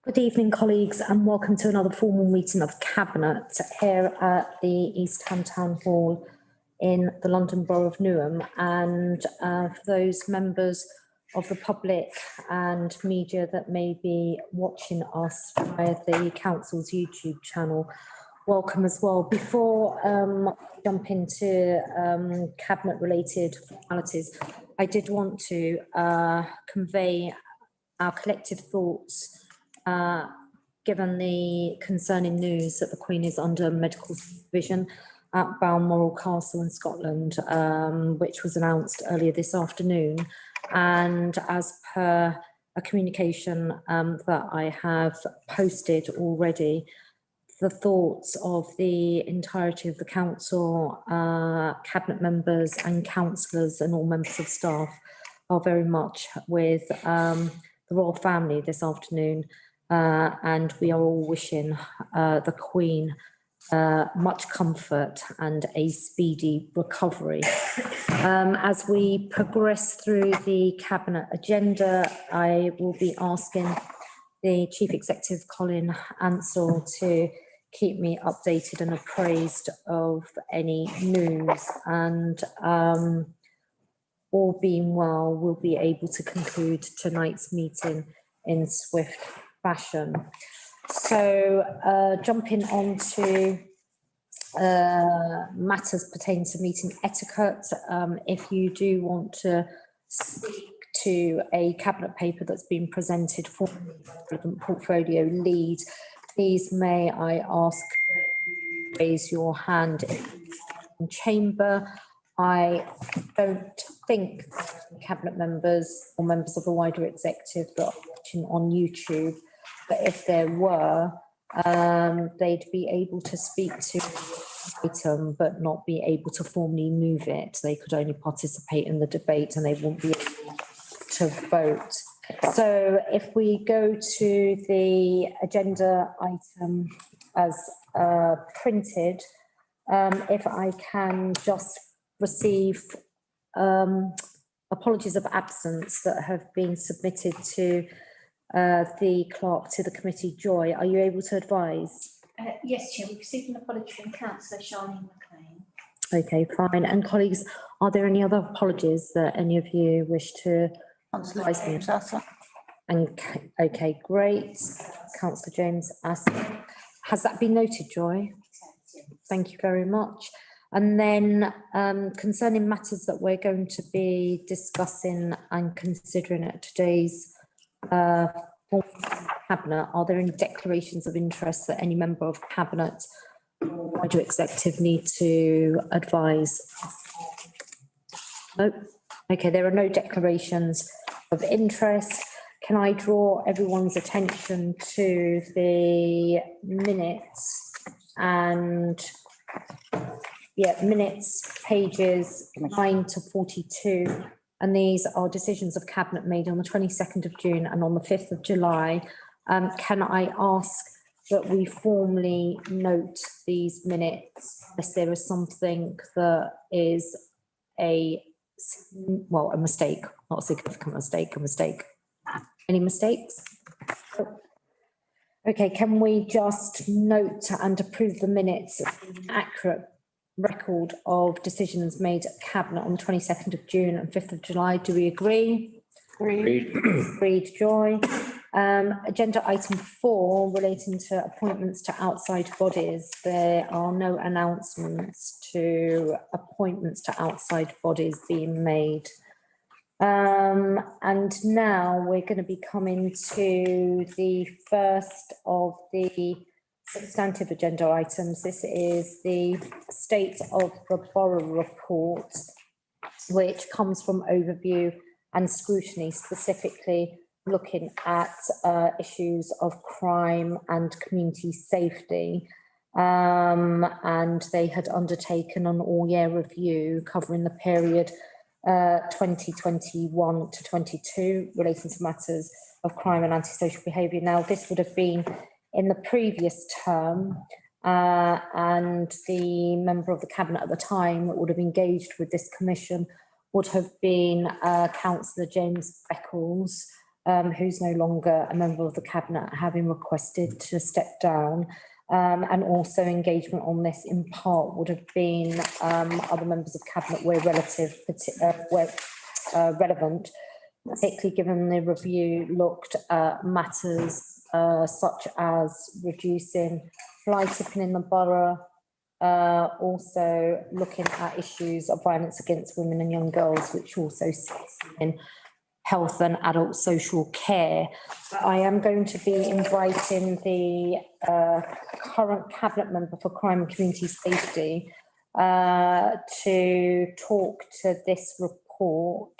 Good evening, colleagues, and welcome to another formal meeting of Cabinet here at the East Ham Town Hall in the London Borough of Newham. And for those members of the public and media that may be watching us via the Council's YouTube channel, welcome as well. Before I jump into Cabinet-related formalities, I did want to convey our collective thoughts given the concerning news that the Queen is under medical supervision at Balmoral Castle in Scotland, which was announced earlier this afternoon. And as per a communication that I have posted already, the thoughts of the entirety of the council, cabinet members and councillors and all members of staff are very much with the royal family this afternoon. And we are all wishing the Queen much comfort and a speedy recovery. As we progress through the Cabinet agenda, I will be asking the Chief Executive, Colin Ansell, to keep me updated and appraised of any news, and all being well, we'll be able to conclude tonight's meeting in swift fashion. So jumping on to matters pertaining to meeting etiquette, if you do want to speak to a cabinet paper that's been presented for the portfolio lead, please may I ask you to raise your hand in chamber. I don't think cabinet members or members of the wider executive that are watching on YouTube, but if there were, they'd be able to speak to the item but not be able to formally move it. They could only participate in the debate and they won't be able to vote. So if we go to the agenda item as printed, if I can just receive apologies of absence that have been submitted to the clerk to the committee. Joy, are you able to advise? Yes, Chair, we've received an apology from Councillor Charlene McLean. Okay, fine. And colleagues, are there any other apologies that any of you wish to advise me? And okay, great. Councillor James Aston. Has that been noted, Joy? Thank you very much. And then concerning matters that we're going to be discussing and considering at today's cabinet, are there any declarations of interest that any member of cabinet or wider executive need to advise? No. Okay, there are no declarations of interest. Can I draw everyone's attention to the minutes and minutes pages 9 to 42, and these are decisions of cabinet made on the 22nd of June and on the 5th of July. Can I ask that we formally note these minutes unless there is something that is a mistake, not a significant mistake, a mistake. Any mistakes? Okay, can we just note and approve the minutes, accurate record of decisions made at Cabinet on the 22nd of June and 5th of July. Do we agree? Agreed. Agreed, Joy. Agenda item 4 relating to appointments to outside bodies. There are no announcements to appointments to outside bodies being made. And now we're going to be coming to the first of the substantive agenda items. This is the state of the borough report, which comes from overview and scrutiny, specifically looking at issues of crime and community safety. And they had undertaken an all-year review covering the period 2021 to 22 relating to matters of crime and antisocial behaviour. Now, this would have been in the previous term, and the member of the cabinet at the time that would have engaged with this commission would have been Councillor James Beckles, who's no longer a member of the Cabinet, having requested to step down. And also engagement on this in part would have been other members of Cabinet where relevant, particularly given the review looked at matters such as reducing fly tipping in the borough, also looking at issues of violence against women and young girls, which also sits in health and adult social care. But I am going to be inviting the current Cabinet member for crime and community safety to talk to this report,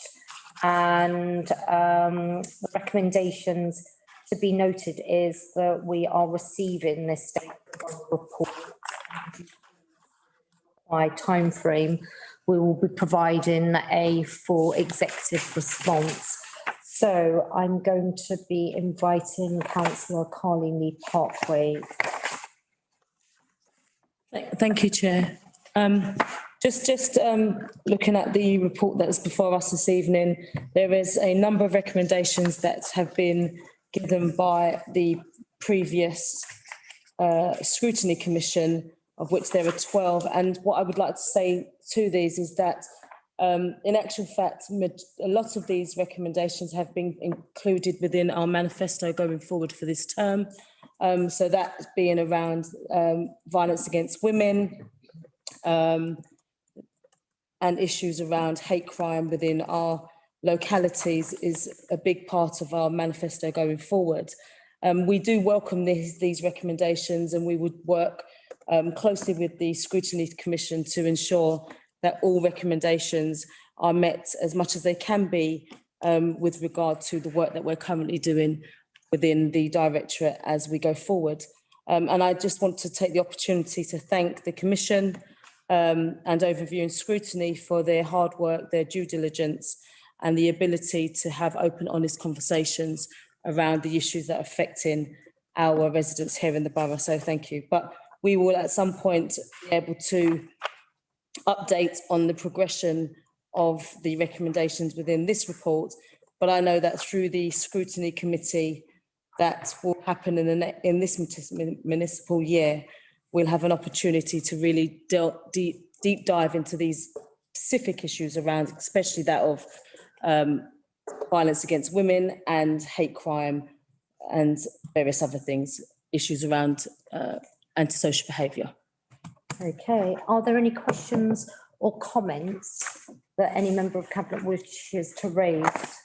and the recommendations to be noted is that we are receiving this state report by time frame. We will be providing a full executive response. So I'm going to be inviting Councillor Carleen Lee Parkway. Thank you, Chair. Just looking at the report that's before us this evening, there is a number of recommendations that have been given by the previous scrutiny commission, of which there are 12. And what I would like to say to these is that in actual fact, a lot of these recommendations have been included within our manifesto going forward for this term. So that being around violence against women, and issues around hate crime within our localities is a big part of our manifesto going forward. We do welcome these recommendations, and we would work closely with the Scrutiny Commission to ensure that all recommendations are met as much as they can be with regard to the work that we're currently doing within the Directorate as we go forward. And I just want to take the opportunity to thank the Commission and Overview and Scrutiny for their hard work, their due diligence, and the ability to have open, honest conversations around the issues that are affecting our residents here in the borough. So thank you. But we will at some point be able to update on the progression of the recommendations within this report. But I know that through the Scrutiny Committee that will happen in this municipal year, we'll have an opportunity to really deep dive into these specific issues around, especially that of violence against women and hate crime and various other things, issues around antisocial behaviour. Okay, are there any questions or comments that any member of Cabinet wishes to raise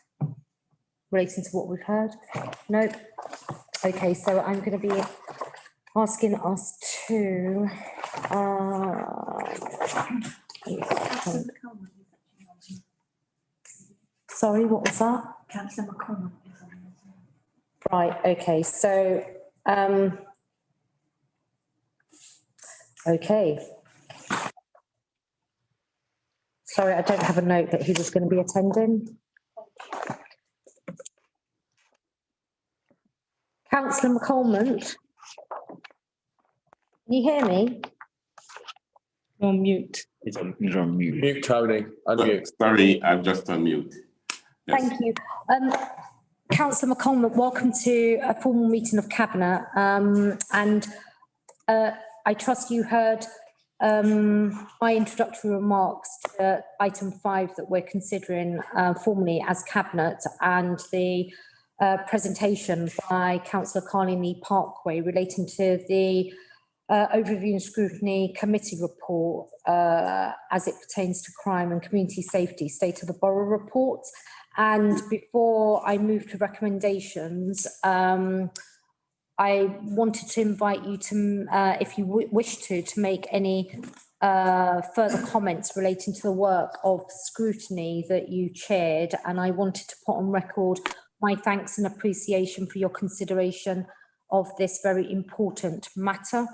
relating to what we've heard? No? Okay, so I'm going to be asking us to sorry, what was that? Councillor McConnell. Right, okay, so okay. Sorry, I don't have a note that he was going to be attending. Councillor McColmont, can you hear me? You're on mute. He's on mute. Mute, Tony. Unmute. Sorry, I'm just on mute. Yes. Thank you. Councillor McColmont, welcome to a formal meeting of Cabinet. I trust you heard my introductory remarks to item 5 that we're considering formally as Cabinet, and the presentation by Councillor Carleen Lee Parkway relating to the Overview and Scrutiny Committee report as it pertains to crime and community safety, State of the Borough report. And before I move to recommendations, I wanted to invite you to, if you wish to make any further comments relating to the work of scrutiny that you chaired. And I wanted to put on record my thanks and appreciation for your consideration of this very important matter.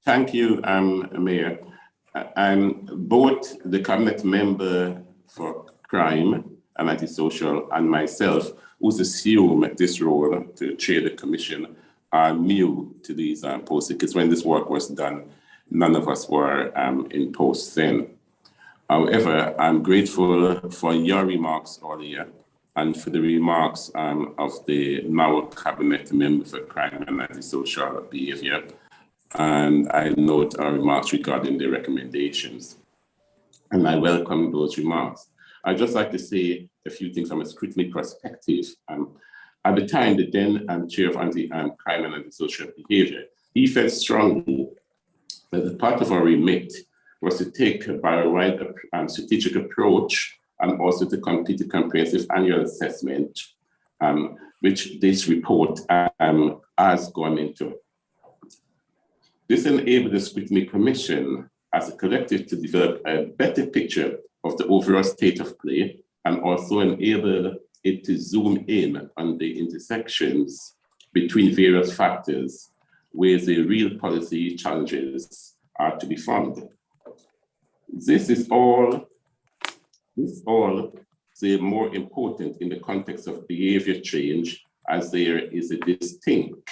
Thank you, Mayor. I'm both the Cabinet member for crime and antisocial and myself, who's assumed this role to chair the commission, are new to these posts, because when this work was done, none of us were in post then. However, I'm grateful for your remarks earlier and for the remarks of the now Cabinet Member for Crime and Antisocial Behaviour. And I note our remarks regarding the recommendations. And I welcome those remarks. I'd just like to say a few things from a scrutiny perspective. At the time, the then Chair of Crime and Antisocial Behaviour, he felt strongly that the part of our remit was to take a wide strategic approach and also to complete a comprehensive annual assessment, which this report has gone into. This enabled the Scrutiny Commission as a collective to develop a better picture of the overall state of play and also enable it to zoom in on the intersections between various factors where the real policy challenges are to be found. This is all the more important in the context of behavior change, as there is a distinct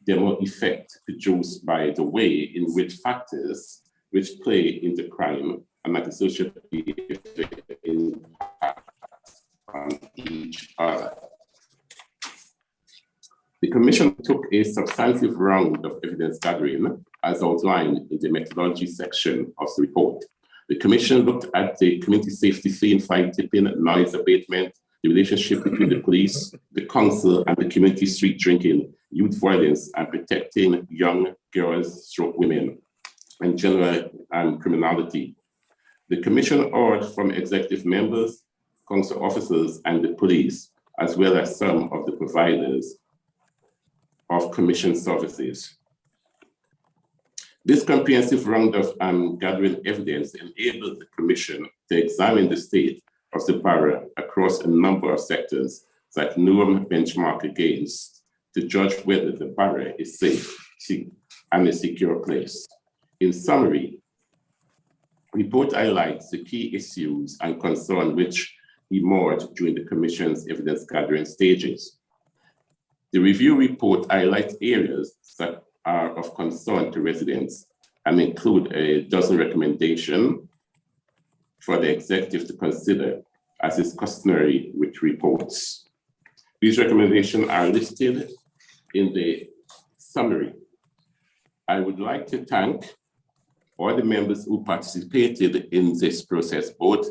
demo effect produced by the way in which factors which play into crime and antisocial behavior impact on each other. The Commission took a substantive round of evidence gathering as outlined in the methodology section of the report. The Commission looked at the community safety scene, fine tipping, noise abatement, the relationship between the police, the council, and the community street drinking, youth violence, and protecting young girls, women, and general criminality. The Commission heard from executive members, council officers, and the police, as well as some of the providers of Commission services. This comprehensive round of gathering evidence enabled the Commission to examine the state of the borough across a number of sectors that Newham benchmark against to judge whether the borough is safe and a secure place. In summary, the report highlights the key issues and concerns which emerged during the Commission's evidence gathering stages. The review report highlights areas that are of concern to residents and include a dozen recommendations for the executive to consider, as is customary with reports. These recommendations are listed in the summary. I would like to thank all the members who participated in this process, both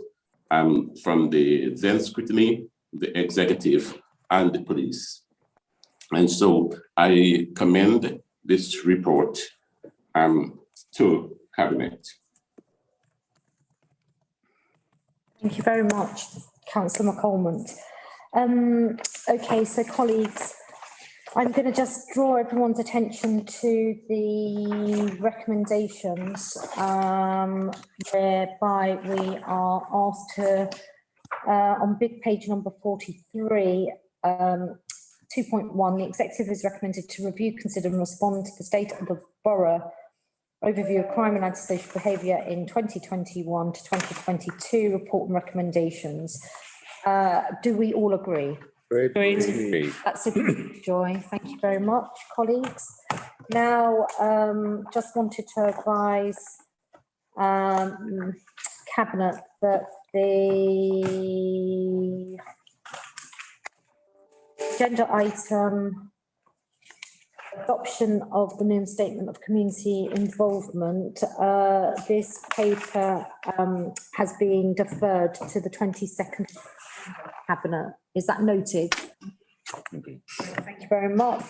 from the then scrutiny, the executive, and the police. And so I commend this report to Cabinet. Thank you very much, Councillor McCormick. Okay, so colleagues, I'm going to just draw everyone's attention to the recommendations whereby we are asked to, on big page number 43, 2.1, the executive is recommended to review, consider and respond to the state of the borough overview of crime and antisocial behaviour in 2021 to 2022 report and recommendations. Do we all agree? Agreed. That's a good joy. Thank you very much, colleagues. Now, just wanted to advise Cabinet that the agenda item, adoption of the Newham Statement of Community Involvement, this paper has been deferred to the 22nd Cabinet. Is that noted? Okay. Thank you very much.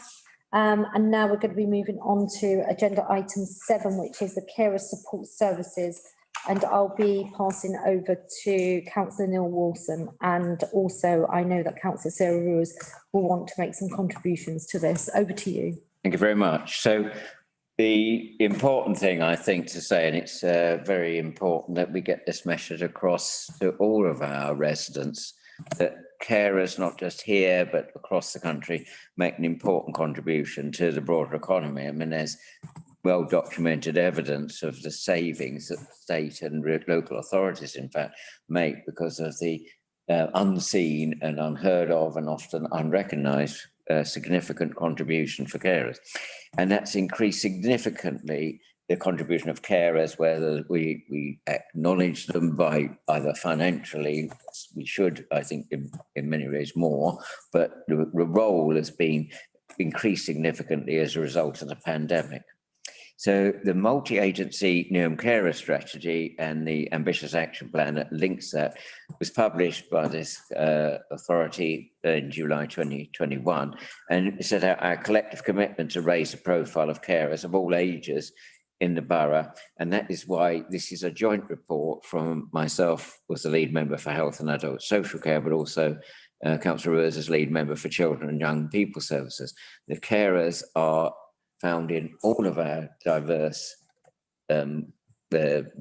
And now we're going to be moving on to agenda item 7, which is the carer support services. And I'll be passing over to Councillor Neil Wilson. And also I know that Councillor Sarah Ruiz will want to make some contributions to this. Over to you. Thank you very much. So the important thing I think to say, and it's very important that we get this message across to all of our residents, that carers, not just here, but across the country, make an important contribution to the broader economy. I mean, there's well-documented evidence of the savings that the state and local authorities, in fact, make because of the unseen and unheard of and often unrecognised significant contribution for carers. And that's increased significantly the contribution of carers, whether we acknowledge them by either financially, we should, I think, in many ways more, but the role has been increased significantly as a result of the pandemic. So the multi-agency Newham Carer Strategy and the ambitious action plan that links that was published by this authority in July 2021, and it set out our collective commitment to raise the profile of carers of all ages in the borough. And that is why this is a joint report from myself as the lead member for health and adult social care, but also Councillor Rose as lead member for children and young people services. The carers are found in all of our diverse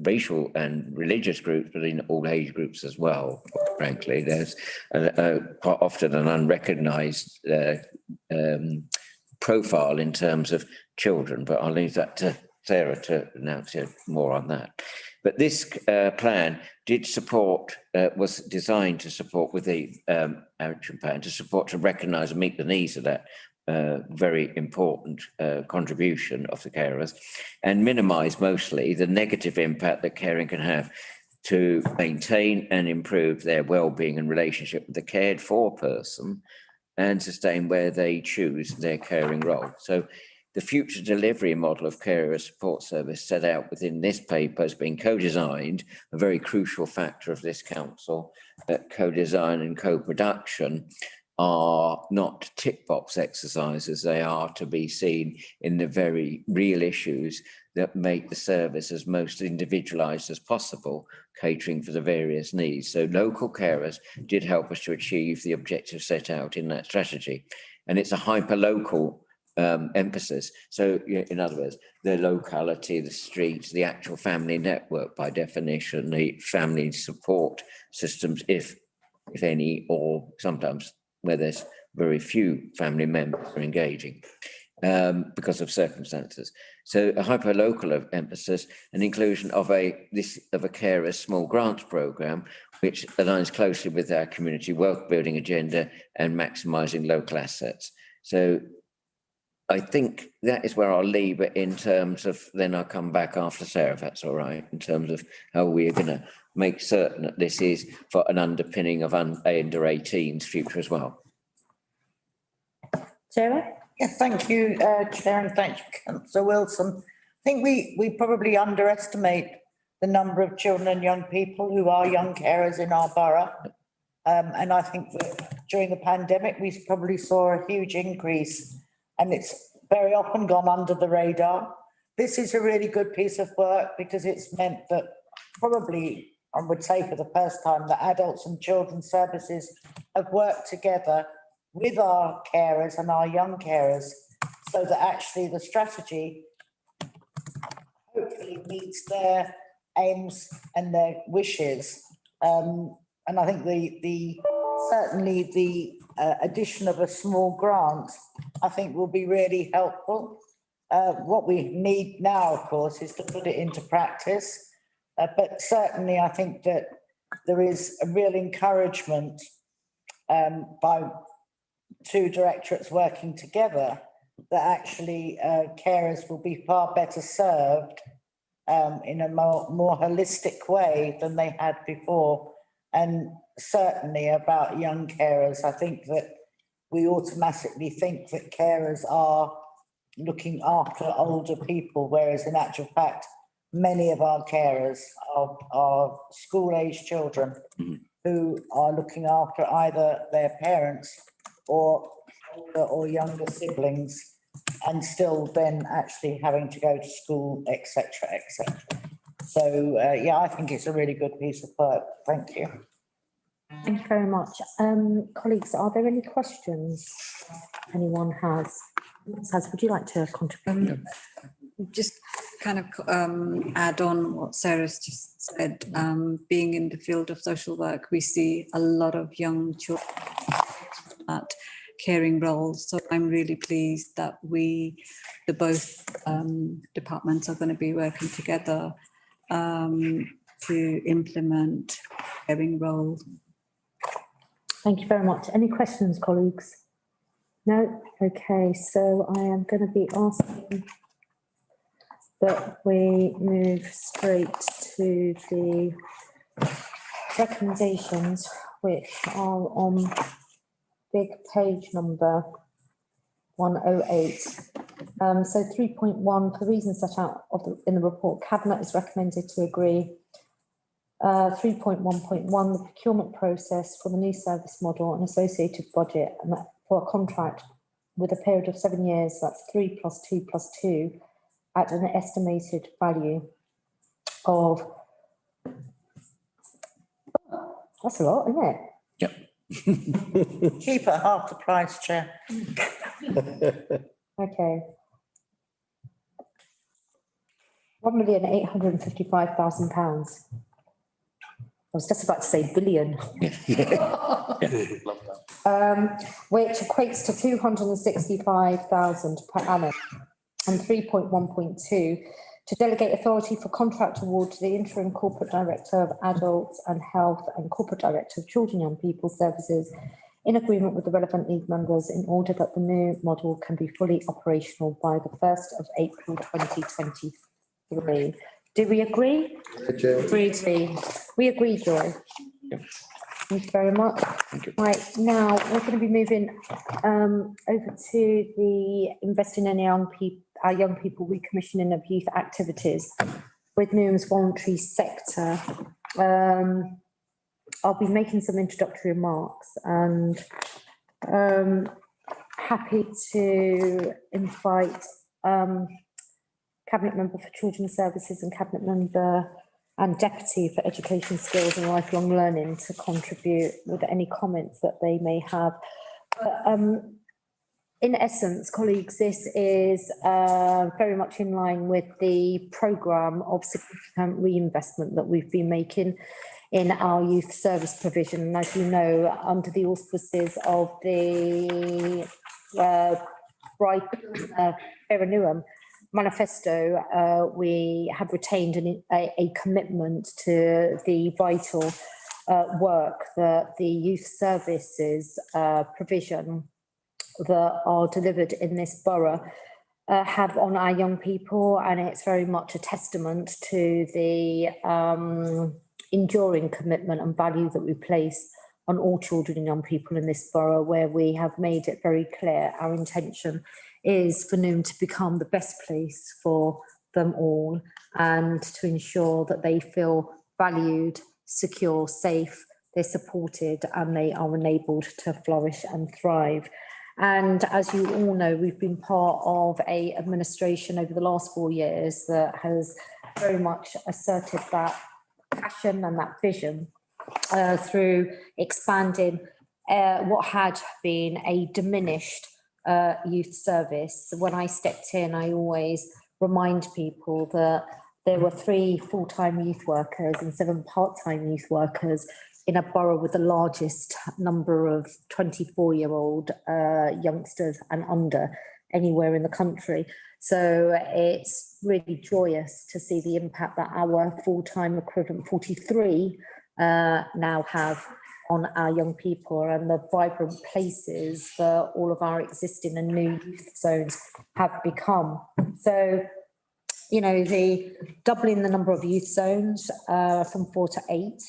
racial and religious groups, but in all age groups as well. Frankly, there's quite often an unrecognised profile in terms of children, but I'll leave that to Sarah to announce more on that. But this plan did support, was designed to support with the action plan, to recognise and meet the needs of that very important contribution of the carers, and minimise mostly the negative impact that caring can have to maintain and improve their well-being and relationship with the cared for person and sustain where they choose their caring role. So the future delivery model of carer support service set out within this paper has been co-designed, a very crucial factor of this council, that co-design and co-production are not tick box exercises. They are to be seen in the very real issues that make the service as most individualised as possible, catering for the various needs. So local carers did help us to achieve the objectives set out in that strategy. And it's a hyper-local emphasis. So in other words, the locality, the streets, the actual family network by definition, the family support systems, if any, or sometimes where there's very few family members are engaging because of circumstances. So a hyper-local emphasis and inclusion of a carer's small grants programme, which aligns closely with our community wealth building agenda and maximising local assets. So I think that is where I'll leave it in terms of, then I'll come back after Sarah, if that's all right, in terms of how we're going to make certain that this is for an underpinning of under 18's future as well. Sarah? Yes, thank you, Chair, and thank you, Councillor Wilson. I think we probably underestimate the number of children and young people who are young carers in our borough. And I think that during the pandemic, we probably saw a huge increase, and it's very often gone under the radar. This is a really good piece of work because it's meant that probably, I would say for the first time, that adults and children's services have worked together with our carers and our young carers, so that actually the strategy hopefully meets their aims and their wishes. And I think certainly the addition of a small grant, I think, will be really helpful. What we need now, of course, is to put it into practice. But certainly I think that there is a real encouragement by two directorates working together that actually carers will be far better served in a more holistic way than they had before. And certainly about young carers, I think that we automatically think that carers are looking after older people, whereas in actual fact, many of our carers are school-age children who are looking after either their parents or older or younger siblings, and still then actually having to go to school, etc., etc. So yeah, I think it's a really good piece of work. Thank you. Thank you very much. Colleagues, are there any questions anyone has? Saz, would you like to contribute? Just kind of add on what Sarah's just said. Being in the field of social work, we see a lot of young children at caring roles. So I'm really pleased that both departments are going to be working together to implement caring role. Thank you very much. Any questions, colleagues? No? Okay, so I am going to be asking that we move straight to the recommendations, which are on big page number 108. So 3.1, for the reasons set out in the report, Cabinet is recommended to agree 3.1.1, the procurement process for the new service model and associated budget, and that for a contract with a period of 7 years, that's 3 + 2 + 2, at an estimated value of, that's a lot, isn't it? Cheap at half the price, Chair. Okay. £1,855,000. I was just about to say billion. Which equates to 265,000 per annum. And 3.1.2, to delegate authority for contract award to the interim corporate director of adults and health and corporate director of children and young people services in agreement with the relevant league members in order that the new model can be fully operational by the 1st of April 2023. Do we agree? Agreed. We agree, Joy. Thank you very much. Right, now we're going to be moving over to the investing in our young people recommissioning of youth activities with Newham's voluntary sector. I'll be making some introductory remarks and happy to invite Cabinet Member for Children's Services and Cabinet Member and Deputy for Education, Skills and Lifelong Learning to contribute with any comments that they may have. But, in essence, colleagues, this is very much in line with the programme of significant reinvestment that we've been making in our youth service provision. And as you know, under the auspices of the Newham manifesto, we have retained a commitment to the vital work that the youth services provision that are delivered in this borough have on our young people, and it's very much a testament to the enduring commitment and value that we place on all children and young people in this borough, where we have made it very clear our intention is for Newham to become the best place for them all and to ensure that they feel valued, secure, safe, they're supported and they are enabled to flourish and thrive. And as you all know, we've been part of an administration over the last 4 years that has very much asserted that passion and that vision through expanding what had been a diminished youth service. When I stepped in, I always remind people that there were 3 full-time youth workers and 7 part-time youth workers in a borough with the largest number of 24-year-old youngsters and under anywhere in the country. So it's really joyous to see the impact that our full-time equivalent 43 now have on our young people and the vibrant places that all of our existing and new youth zones have become. So, you know, the doubling the number of youth zones from 4 to 8,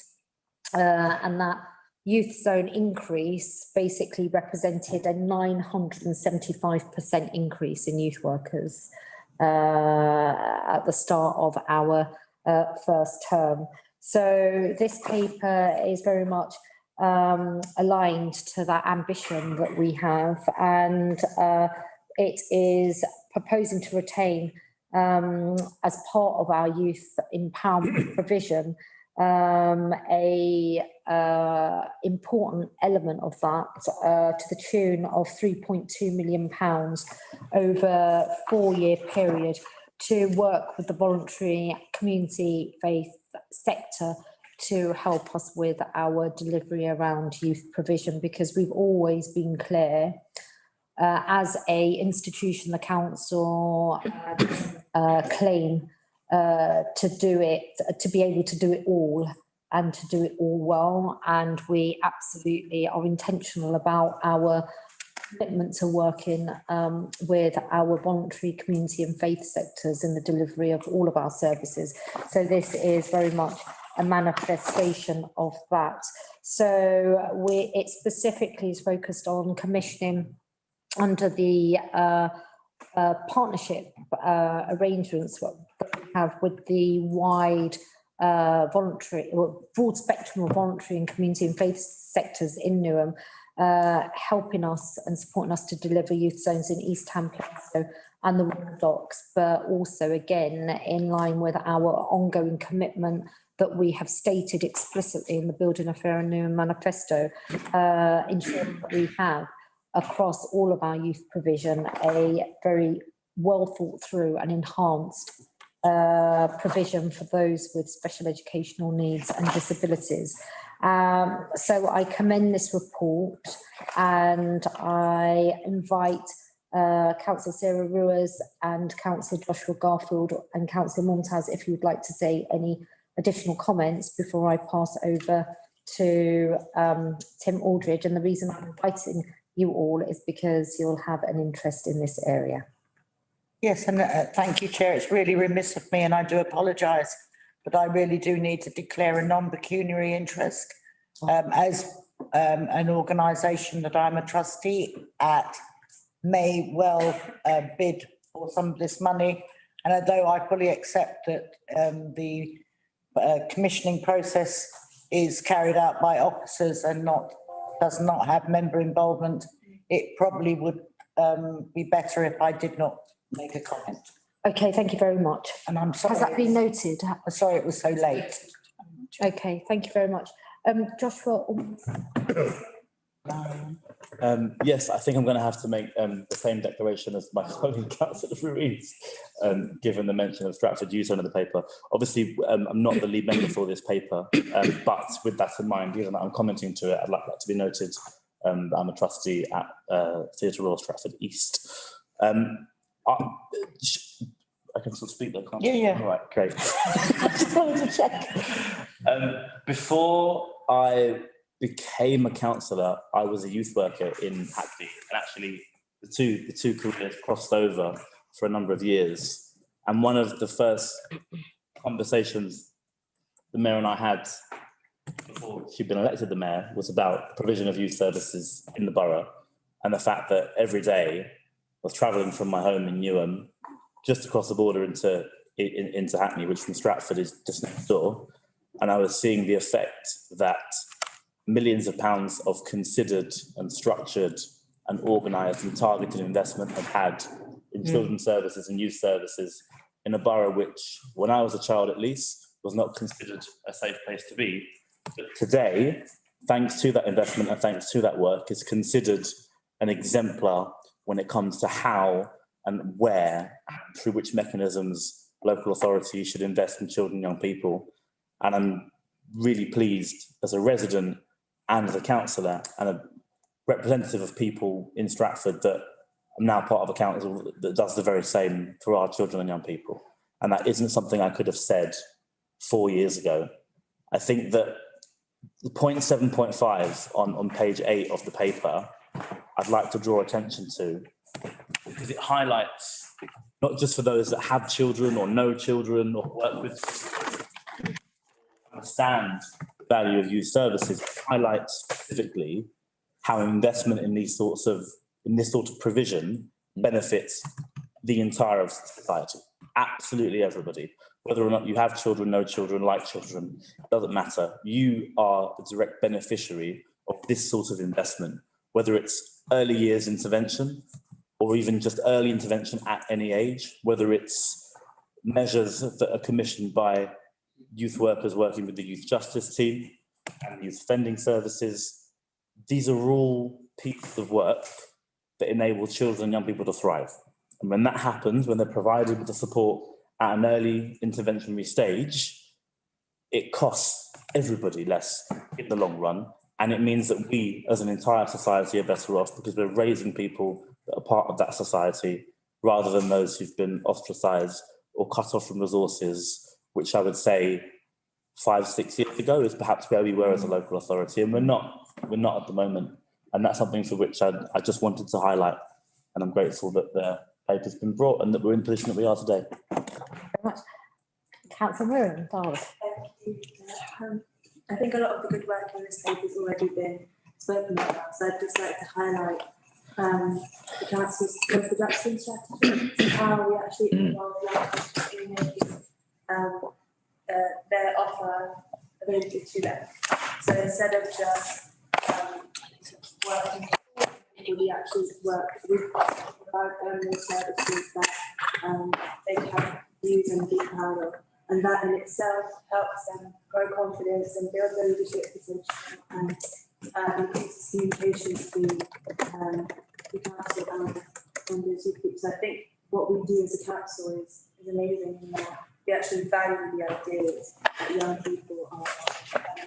and that youth zone increase basically represented a 975% increase in youth workers at the start of our first term. So this paper is very much aligned to that ambition that we have, and it is proposing to retain as part of our youth empowerment provision a important element of that to the tune of £3.2 million over a 4-year period to work with the voluntary community faith sector to help us with our delivery around youth provision, because we've always been clear as a institution, the council claim to do it, to be able to do it all and to do it all well. And we absolutely are intentional about our commitment to working with our voluntary community and faith sectors in the delivery of all of our services. So this is very much a manifestation of that. So it specifically is focused on commissioning under the partnership arrangements that we have with the wide voluntary or broad spectrum of voluntary and community and faith sectors in Newham, helping us and supporting us to deliver youth zones in East Ham Plateau and the Royal Docks, but also again in line with our ongoing commitment that we have stated explicitly in the Building a Fairer Newham manifesto, ensuring that we have across all of our youth provision a very well thought through and enhanced provision for those with special educational needs and disabilities. So I commend this report, and I invite Councillor Sarah Ruiz and Councillor Joshua Garfield and Councillor Mumtaz if you would like to say any additional comments before I pass over to Tim Aldridge. And the reason I'm inviting you all is because you'll have an interest in this area. Yes, and thank you, Chair. It's really remiss of me, and I do apologise, but I really do need to declare a non-pecuniary interest as an organisation that I'm a trustee at may well bid for some of this money. And although I fully accept that the commissioning process is carried out by officers and does not have member involvement, it probably would be better if I did not make a comment. Okay, thank you very much. And I'm sorry. Has that been noted? I'm sorry it was so late. Okay, thank you very much. Joshua. Yes, I think I'm going to have to make the same declaration as my colleague Councillor Ruiz, given the mention of Stratford Youth under the paper. Obviously, I'm not the lead member for this paper, but with that in mind, given that I'm commenting to it, I'd like that to be noted. I'm a trustee at Theatre Royal Stratford East. I can still speak though, can't I? Yeah. All right, great. Just wanted to check. Before I became a councillor, I was a youth worker in Hackney, and actually the two careers crossed over for a number of years. And one of the first conversations the mayor and I had before she'd been elected the mayor was about the provision of youth services in the borough, and the fact that every day I was travelling from my home in Newham just across the border into Hackney, which from Stratford is just next door, and I was seeing the effect that millions of pounds of considered and structured and organised and targeted investment have had in children's services and youth services in a borough which, when I was a child at least, was not considered a safe place to be. But today, thanks to that investment and thanks to that work, is considered an exemplar when it comes to how and where, through which mechanisms local authorities should invest in children and young people. And I'm really pleased as a resident and as a councillor and a representative of people in Stratford that I'm now part of a council that does the very same for our children and young people. And that isn't something I could have said 4 years ago. I think that the point 7.5 on page 8 of the paper, I'd like to draw attention to, because it highlights, not just for those that have children or know children or work with, understand the value of youth services, it highlights specifically how investment in this sort of provision benefits the entire of society. Absolutely everybody. Whether or not you have children, no children, like children, it doesn't matter. You are the direct beneficiary of this sort of investment, whether it's early years intervention or even just early intervention at any age, whether it's measures that are commissioned by youth workers working with the youth justice team and the youth offending services. These are all pieces of work that enable children and young people to thrive. And when that happens, when they're provided with the support at an early interventionary stage, it costs everybody less in the long run. And it means that we, as an entire society, are better off because we're raising people that are part of that society rather than those who've been ostracised or cut off from resources, which I would say 5-6 years ago is perhaps where we were as a local authority. And we're not at the moment. And that's something for which I just wanted to highlight. And I'm grateful that the paper's been brought and that we're in the position that we are today. Very much. Councillor Miriam Dawes. I think a lot of the good work in this paper has already been spoken about, so I'd just like to highlight the council's growth reduction strategy, how we actually involve young in making their offer available to them. So instead of just working, we actually work with about more services that they can use and be proud of. And that in itself helps them grow confidence and build their leadership potential and increases communication between the council and those youth groups. I think what we do as a council is amazing in that we actually value the ideas that young people are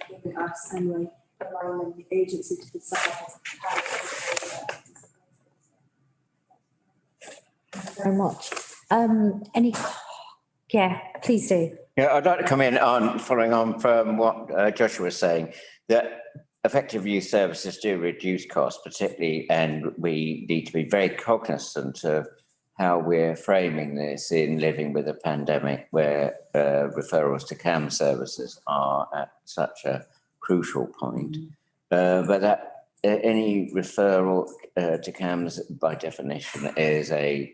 giving us, and we're allowing them the agency to decide how to Very much. Yeah, please do. Yeah, I'd like to come in on following on from what Joshua was saying, that effective youth services do reduce costs, particularly, and we need to be very cognizant of how we're framing this in living with a pandemic, where referrals to CAM services are at such a crucial point. But that any referral to CAMs, by definition, is a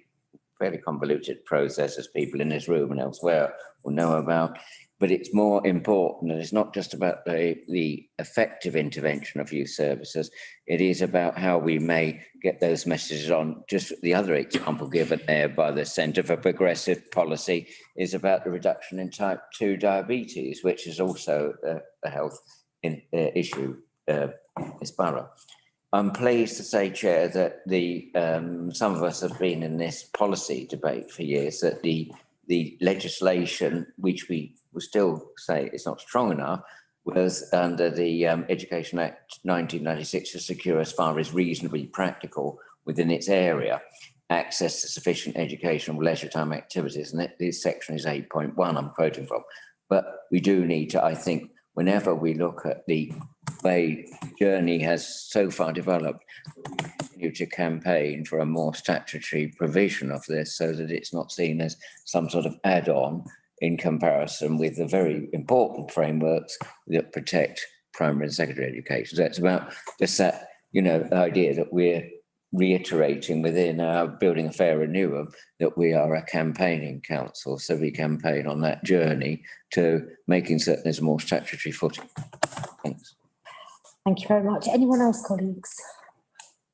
fairly convoluted process, as people in this room and elsewhere will know about. But it's more important, and it's not just about the effective intervention of youth services. It is about how we may get those messages on. Just the other example given there by the Centre for Progressive Policy is about the reduction in type 2 diabetes, which is also a health issue in this borough. I'm pleased to say, Chair, that some of us have been in this policy debate for years, that the legislation, which we will still say is not strong enough, was under the Education Act 1996 to secure, as far as reasonably practical within its area, access to sufficient educational leisure time activities. And this section is 8.1 I'm quoting from. But we do need to, I think, whenever we look at the way journey has so far developed, we continue to campaign for a more statutory provision of this, so that it's not seen as some sort of add-on in comparison with the very important frameworks that protect primary and secondary education. So it's about just that, idea that we're reiterating within our Building a Fairer Newham that we are a campaigning council. So we campaign on that journey to making certain there's more statutory footing. Thanks. Thank you very much. Anyone else, colleagues?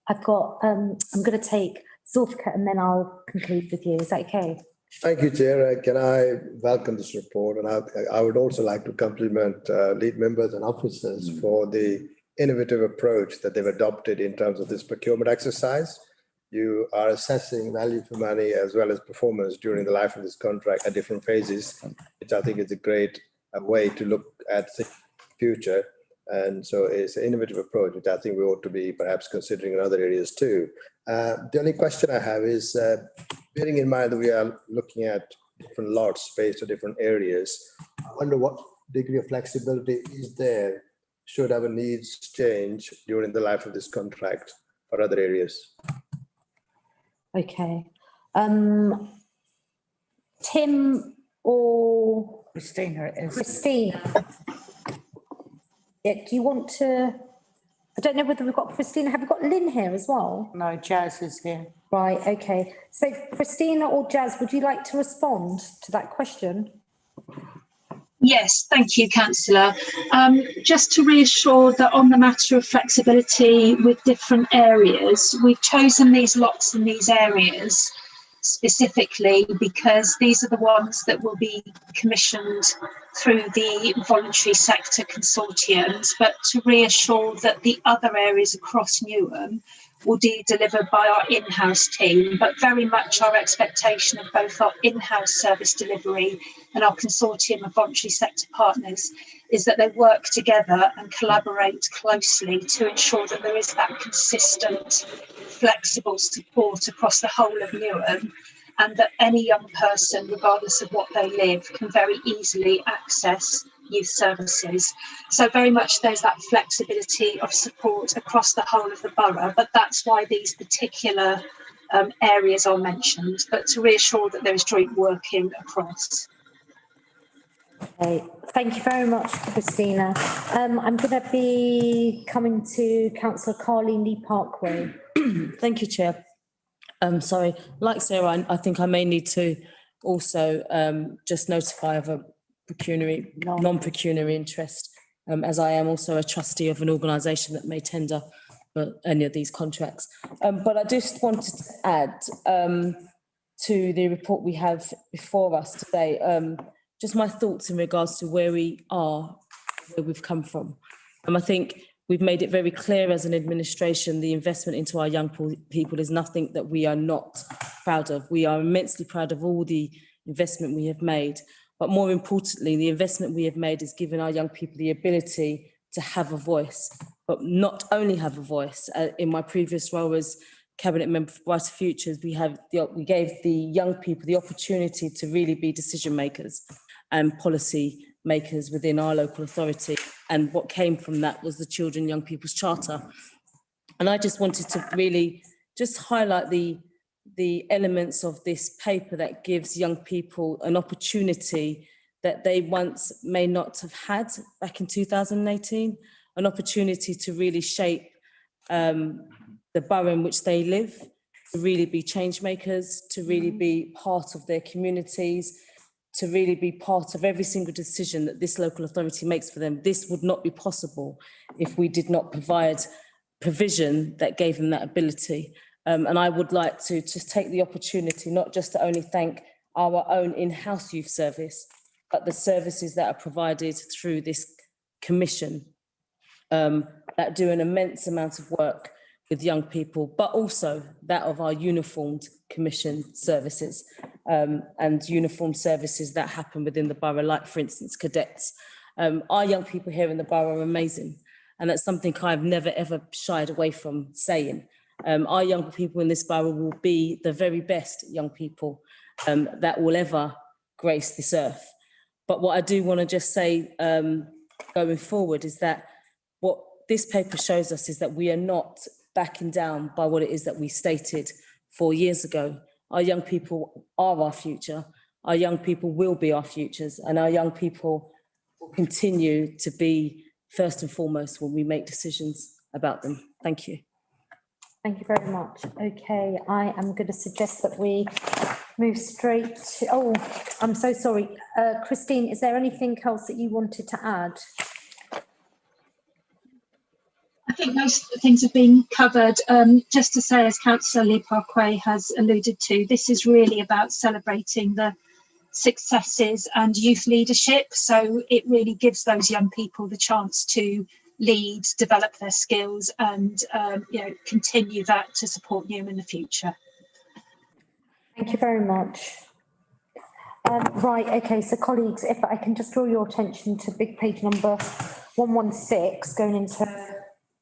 I've got, I'm going to take Zulfika and then I'll conclude with you. Is that okay? Thank you, Chair. Can I welcome this report? And I would also like to compliment lead members and officers for the innovative approach that they've adopted in terms of this procurement exercise. You are assessing value for money as well as performance during the life of this contract at different phases, which I think is a great way to look at the future. And so it's an innovative approach, which I think we ought to be perhaps considering in other areas too. The only question I have is, bearing in mind that we are looking at different lots spaced to different areas, I wonder what degree of flexibility is there should our needs change during the life of this contract for other areas. Okay. Tim or Christina, it is. Christina. Yeah, do you want to? I don't know whether we've got Christina. Have we got Lynn here as well? No, Jazz is here. Right. Okay. So Christina or Jazz, would you like to respond to that question? Yes, thank you, Councillor. Just to reassure that on the matter of flexibility with different areas, we've chosen these lots in these areas specifically because these are the ones that will be commissioned through the voluntary sector consortiums, but to reassure that the other areas across Newham will be delivered by our in-house team, but very much our expectation of both our in-house service delivery and our consortium of voluntary sector partners is that they work together and collaborate closely to ensure that there is that consistent, flexible support across the whole of Newham, and that any young person, regardless of what they live, can very easily access youth services. So very much there's that flexibility of support across the whole of the borough, but that's why these particular areas are mentioned, but to reassure that there is joint working across. Okay, thank you very much, Christina. I'm going to be coming to Councillor Carleen Lee Parkway. Thank you, Chair. Sorry, like Sarah, I think I may need to also just notify of a non-pecuniary interest, as I am also a trustee of an organisation that may tender for any of these contracts. But I just wanted to add to the report we have before us today, just my thoughts in regards to where we are, where we've come from. I think we've made it very clear as an administration, the investment into our young people is nothing that we are not proud of. We are immensely proud of all the investment we have made. But more importantly, the investment we have made is giving our young people the ability to have a voice, but not only have a voice. In my previous role as Cabinet Member for Brighter Futures, we gave the young people the opportunity to really be decision makers and policy makers within our local authority. And what came from that was the Children and Young People's Charter. And I just wanted to really just highlight the elements of this paper that gives young people an opportunity that they once may not have had back in 2018, an opportunity to really shape the borough in which they live, to really be change makers, to really be part of their communities, to really be part of every single decision that this local authority makes for them. This would not be possible if we did not provide provision that gave them that ability. And I would like to just take the opportunity, not just to only thank our own in-house youth service, but the services that are provided through this commission that do an immense amount of work with young people, but also that of our uniformed commission services and uniformed services that happen within the borough, like, for instance, cadets. Our young people here in the borough are amazing, and that's something I've never, ever shied away from saying. Our young people in this borough will be the very best young people that will ever grace this earth. But what I do want to just say going forward is that what this paper shows us is that we are not backing down by what it is that we stated 4 years ago. Our young people are our future. Our young people will be our futures, and our young people will continue to be first and foremost when we make decisions about them. Thank you. Thank you very much. Okay, I am going to suggest that we move straight to, oh, I'm so sorry. Christine, is there anything else that you wanted to add? I think most things have been covered. Just to say, as Councillor Lee Parkway has alluded to, this is really about celebrating the successes and youth leadership. So it really gives those young people the chance to lead, develop their skills, and continue that to support them in the future. Thank you very much. Right, okay, so colleagues, if I can just draw your attention to big page number 116, going into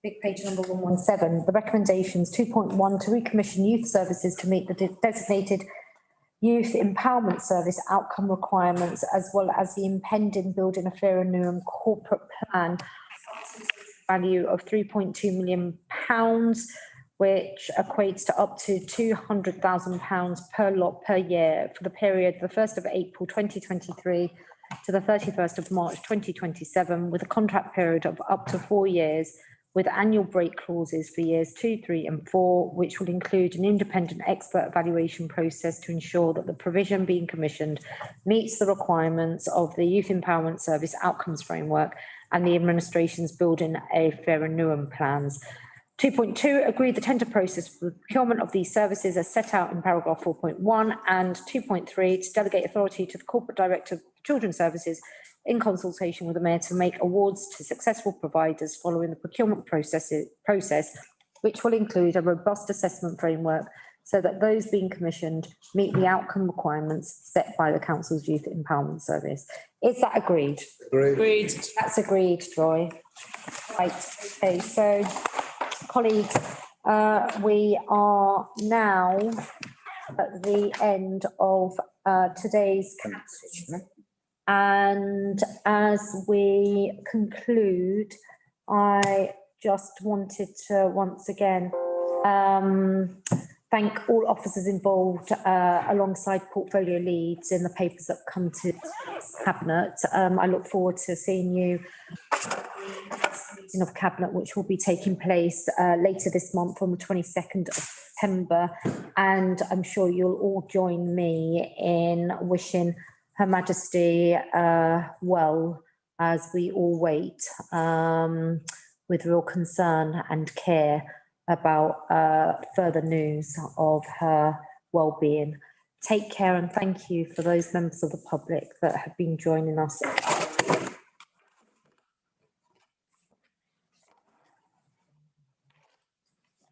big page number 117, the recommendations 2.1 to recommission youth services to meet the designated youth empowerment service outcome requirements, as well as the impending Building a Fairer Newham corporate plan value of £3.2 million, which equates to up to £200,000 per lot per year for the period the 1st of April 2023 to the 31st of March 2027, with a contract period of up to 4 years, with annual break clauses for years 2, 3 and 4, which will include an independent expert evaluation process to ensure that the provision being commissioned meets the requirements of the Youth Empowerment Service Outcomes Framework and the administration's Building a Fairer Newham plans. 2.2, agree the tender process for the procurement of these services as set out in paragraph 4.1, and 2.3, to delegate authority to the Corporate Director of Children's Services in consultation with the Mayor to make awards to successful providers following the procurement process, which will include a robust assessment framework so that those being commissioned meet the outcome requirements set by the Council's Youth Empowerment Service. Is that agreed? Agreed. That's agreed, Joy. Right, okay, so colleagues, we are now at the end of today's council. And as we conclude, I just wanted to once again thank all officers involved alongside portfolio leads in the papers that come to Cabinet. I look forward to seeing you meeting of Cabinet, which will be taking place later this month on the 22nd of September. And I'm sure you'll all join me in wishing Her Majesty well as we all wait with real concern and care about further news of her well-being. Take care and thank you for those members of the public that have been joining us